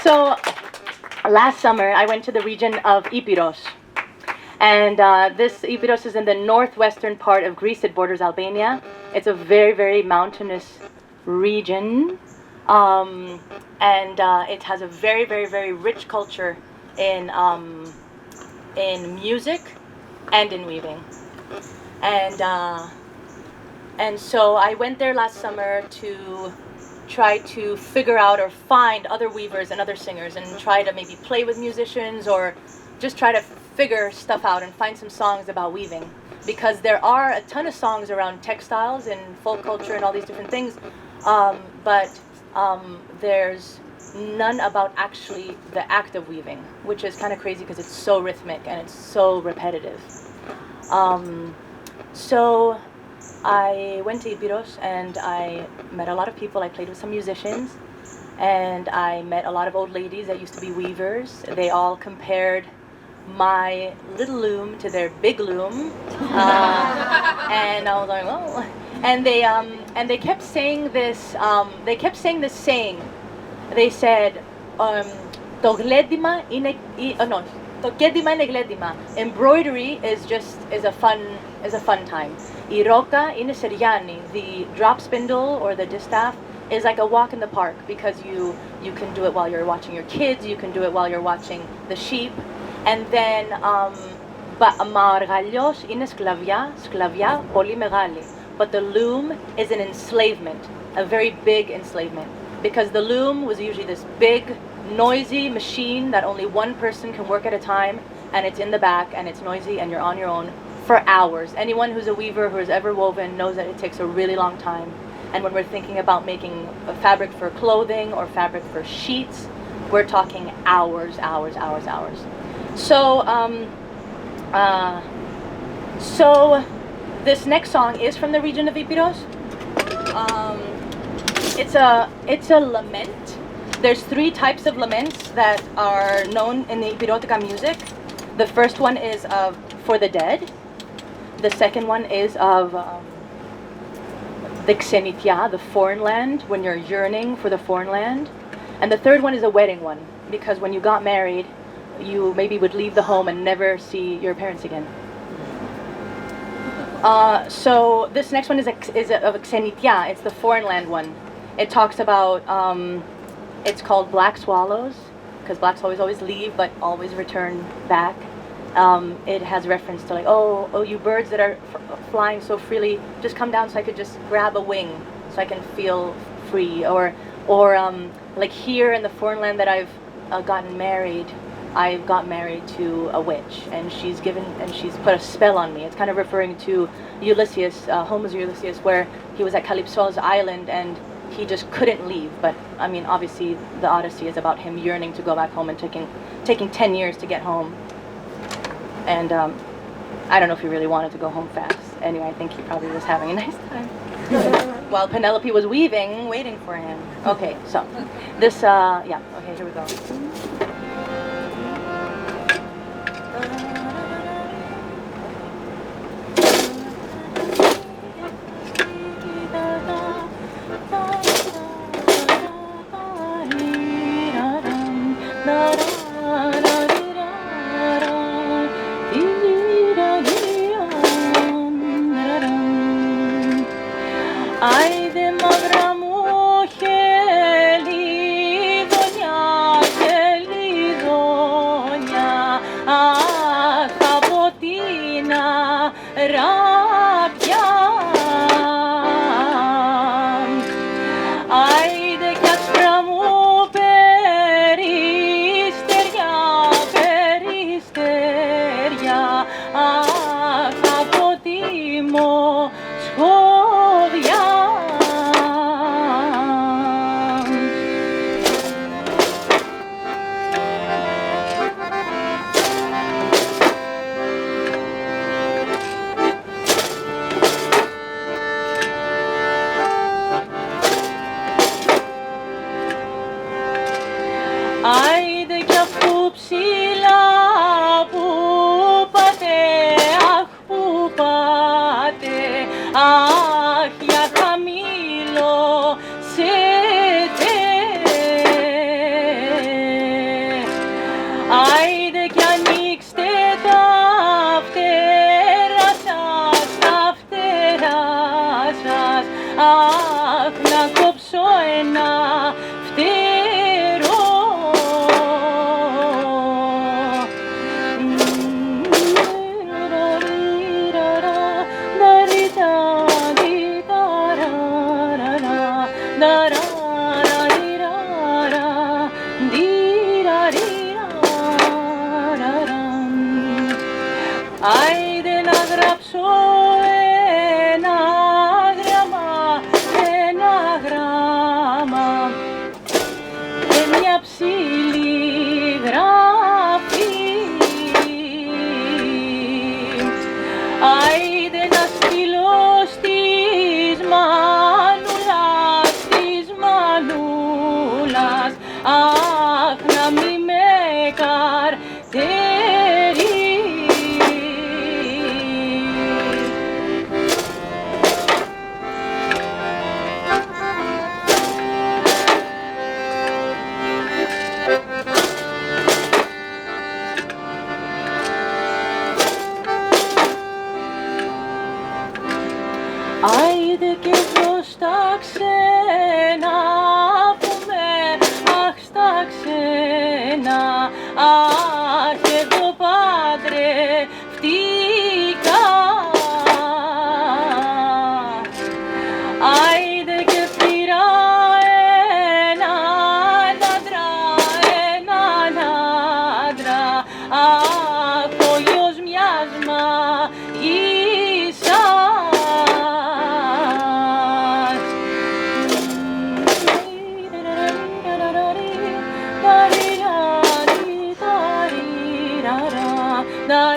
So last summer I went to the region of Epirus. And this Epirus is in the northwestern part of Greece. It borders Albania. It's a very, very mountainous region. And it has a very, very, very rich culture in music and in weaving. And so I went there last summer to try to figure out or find other weavers and other singers and try to maybe play with musicians or just try to figure stuff out and find some songs about weaving, because there are a ton of songs around textiles and folk culture and all these different things, but there's none about actually the act of weaving, which is kind of crazy because it's so rhythmic and it's so repetitive. So I went to Epirus and I met a lot of people. I played with some musicians and I met a lot of old ladies that used to be weavers. They all compared my little loom to their big loom, and I was like, oh. And they kept saying this. They kept saying this saying. They said, "To gledima είναι no, to gledima είναι gledima." Embroidery is a fun time. I roka είναι seriani. The drop spindle or the distaff is like a walk in the park, because you can do it while you're watching your kids. You can do it while you're watching the sheep. And then, μαργαλιός είναι σκλαβιά πολύ μεγάλη. But the loom is an enslavement, a very big enslavement. Because the loom was usually this big, noisy machine that only one person can work at a time, and it's in the back, and it's noisy, and you're on your own for hours. Anyone who's a weaver who has ever woven knows that it takes a really long time. And when we're thinking about making a fabric for clothing or fabric for sheets, we're talking hours. So, so this next song is from the region of Epirus. It's a lament. There's 3 types of laments that are known in the Epirotica music. The first one is for the dead. The second one is of the xenitia, the foreign land, when you're yearning for the foreign land. And the third one is a wedding one, because when you got married, you maybe would leave the home and never see your parents again. So this next one is of xenitia. It's the foreign land one. It talks about, it's called Black Swallows, because black swallows always leave but always return back. It has reference to like, oh, you birds that are flying so freely, just come down so I could just grab a wing so I can feel free. Or like here in the foreign land that I've gotten married, I got married to a witch, and she's put a spell on me. It's kind of referring to Ulysses, Homer's Ulysses, where he was at Calypso's island and he just couldn't leave. But I mean, obviously the Odyssey is about him yearning to go back home and taking 10 years to get home. And I don't know if he really wanted to go home fast. Anyway, I think he probably was having a nice time while Penelope was weaving, waiting for him. Okay, so this, yeah, okay, here we go. Ai de Mavra mou Helidonia, μια ψηλή γραφή. Άιντε να στείλω στις μανούλας, αχ να μη με καρτερεί. Άιντε και εδώ στα ξένα πούμε, αχ στα ξένα, αχ εδώ παντρευτήκα. Άιντε και πήρα έναν άντρα, αχ ο γιος μιας μαγισσάς. Da